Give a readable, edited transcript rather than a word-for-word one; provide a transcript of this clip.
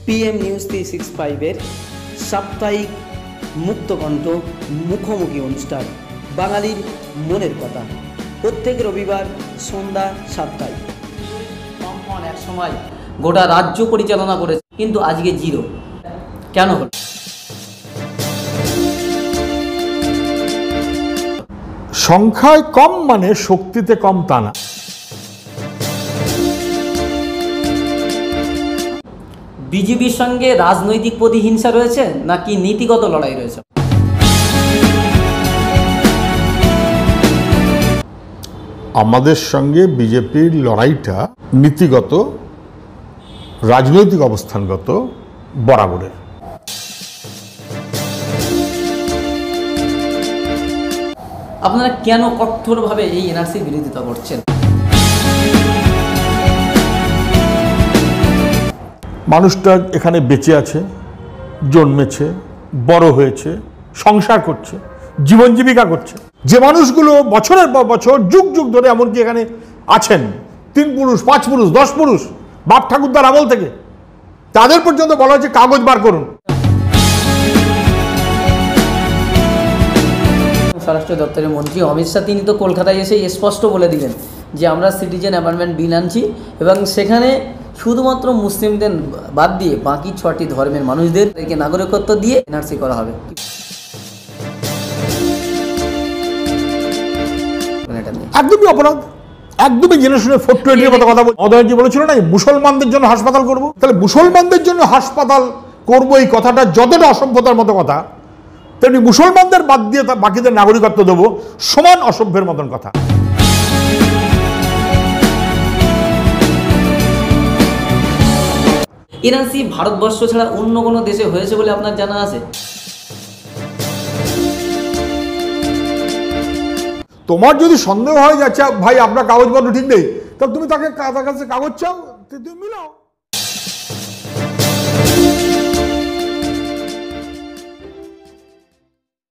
PM news 365 এর সাপ্তাহিক মুক্তকণ্ঠ মুখোমুখি অনুষ্ঠান বাঙালির মনের কথা প্রত্যেক রবিবার সন্ধ্যা 7টায়। কম্পন এক সময় গোটা রাজ্য পরিচালনা করেছে, কিন্তু আজকে জিরো। কেন হল? সংখ্যায় কম মানে শক্তিতে কম তা না। বিজেপির সঙ্গে রাজনৈতিক প্রতিহিংসা রয়েছে নাকি নীতিগত লড়াই রয়েছে? আমাদের সঙ্গে বিজেপির লড়াইটা নীতিগত, রাজনৈতিক অবস্থানগত বরাবরের। আপনারা কেন কঠোরভাবে এই এনআরসির বিরোধিতা করছেন? মানুষটা এখানে বেঁচে আছে, জন্মেছে, বড় হয়েছে, সংসার করছে, জীবন জীবিকা করছে। যে মানুষগুলো বছরের পর বছর যুগ যুগ ধরে এমনকি এখানে আছেন, 3 পুরুষ 5 পুরুষ 10 পুরুষ বাপ ঠাকুরদার আমল থেকে, তাদের পর্যন্ত বলা হচ্ছে কাগজ বার করুন। স্বরাষ্ট্র দপ্তরের মন্ত্রী অমিত শাহ তিনি তো কলকাতায় এসে স্পষ্ট বলে দিলেন যে আমরা সিটিজেন অ্যামেন্ডমেন্ট বিল আনছি এবং সেখানে শুধুমাত্র মুসলিমদের বাদ দিয়ে বাকি 6টি ধর্মের মানুষদেরকে নাগরিকত্ব দিয়ে এনআরসি করা হবে। একদমই অপরাধ, একদমই জেনে শুনে 420 কথা বল। মদনজি বলেছিল না মুসলমানদের জন্য হাসপাতাল করব, তাহলে মুসলমানদের জন্য হাসপাতাল করব এই কথাটা যতটা অসভ্যতার মতো কথা, তেমনি মুসলমানদের বাদ দিয়ে বাকিদের নাগরিকত্ব দেবো সমান অসভ্যের মতন কথা। এনআরসি ভারতবর্ষ ছাড়া অন্য কোনো দেশে হয়েছে বলে আপনার জানা আছে? তোমার যদি সন্দেহ হয় যাচ্ছে ভাই আপনার কাগজপত্র ঠিক নেই, তাহলে তুমি তার কাছে কাগজ চাও, তুমি মিলাও।